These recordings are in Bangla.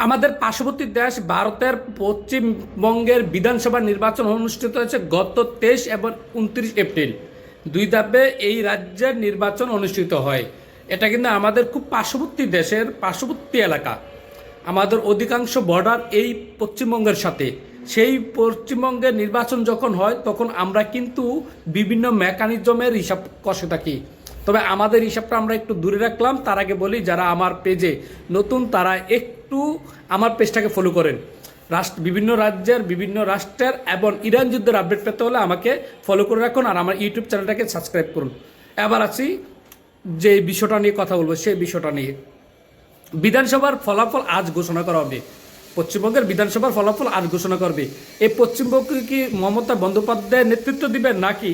আমাদের পার্শ্ববর্তী দেশ ভারতের পশ্চিমবঙ্গের বিধানসভা নির্বাচন অনুষ্ঠিত হয়েছে গত 23 এবং 29 এপ্রিল। দুই ধাপে এই রাজ্যের নির্বাচন অনুষ্ঠিত হয়। এটা কিন্তু আমাদের খুব পার্শ্ববর্তী দেশের পার্শ্ববর্তী এলাকা। আমাদের অধিকাংশ বর্ডার এই পশ্চিমবঙ্গের সাথে। সেই পশ্চিমবঙ্গের নির্বাচন যখন হয় তখন আমরা কিন্তু বিভিন্ন মেকানিজমের হিসাব কষে থাকি। তবে আমাদের হিসাবটা আমরা একটু দূরে রাখলাম। তার আগে বলি, যারা আমার পেজে নতুন তারা একটু আমার পেজটাকে ফলো করেন। বিভিন্ন রাজ্যের বিভিন্ন রাষ্ট্রের এবং ইরান যুদ্ধের আপডেট পেতে হলে আমাকে ফলো করে রাখুন আর আমার ইউটিউব চ্যানেলটাকে সাবস্ক্রাইব করুন। এবার আছি যে বিষয়টা নিয়ে কথা বলবো, সেই বিষয়টা নিয়ে বিধানসভার ফলাফল আজ ঘোষণা করা হবে। পশ্চিমবঙ্গের বিধানসভার ফলাফল আজ ঘোষণা করবে। এই পশ্চিমবঙ্গে কি মমতা বন্দ্যোপাধ্যায় নেতৃত্ব দিবেন নাকি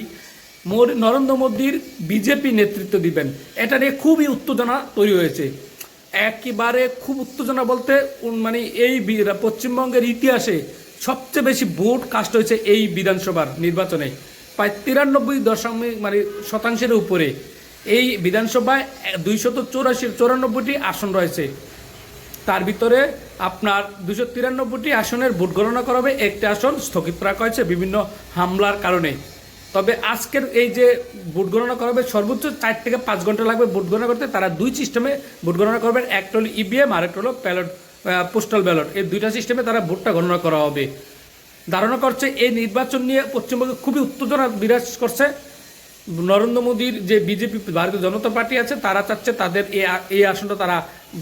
নরেন্দ্র মোদীর বিজেপি নেতৃত্ব দিবেন, এটা নিয়ে খুবই উত্তেজনা তৈরি হয়েছে। একেবারে খুব উত্তেজনা বলতে মানে এই পশ্চিমবঙ্গের ইতিহাসে সবচেয়ে বেশি ভোট কাস্ট হয়েছে এই বিধানসভার নির্বাচনে, প্রায় 93 মানে শতাংশের উপরে। এই বিধানসভায় 294 আসন রয়েছে। তার ভিতরে আপনার 293টি আসনের ভোট গণনা করা হবে। একটি আসন স্থগিত রাখা হয়েছে বিভিন্ন হামলার কারণে। তবে আজকের এই যে ভোট গণনা করা হবে, সর্বোচ্চ 4 থেকে 5 ঘন্টা লাগবে ভোট গণনা করতে। তারা দুই সিস্টেমে ভোট গণনা করবেন, একটা হলো ইভিএম আর একটা হলো পোস্টাল ব্যালট। এই দুইটা সিস্টেমে তারা ভোটটা গণনা করা হবে। ধারণা করছে এই নির্বাচন নিয়ে পশ্চিমবঙ্গে খুবই উত্তেজনা বিরাজ করছে। নরেন্দ্র মোদীর যে বিজেপি ভারতীয় জনতা পার্টি আছে, তারা চাচ্ছে তাদের এই আসনটা তারা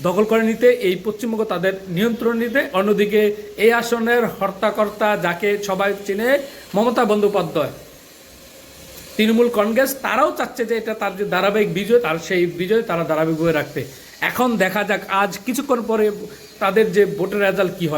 দখল করে নিতে, এই পশ্চিমবঙ্গ তাদের নিয়ন্ত্রণ নিতে। অন্যদিকে এই আসনের হর্তাকর্তা যাকে সবাই চেনে, মমতা বন্দ্যোপাধ্যায়, তৃণমূল কংগ্রেস, তারাও চাচ্ছে যে এটা তার যে ধারাবাহিক বিজয়, তার সেই বিজয় তারা ধারাবাহিকভাবে রাখতে। এখন দেখা যাক আজ কিছুক্ষণ পরে তাদের যে ভোটের রেজাল্ট কী হয়।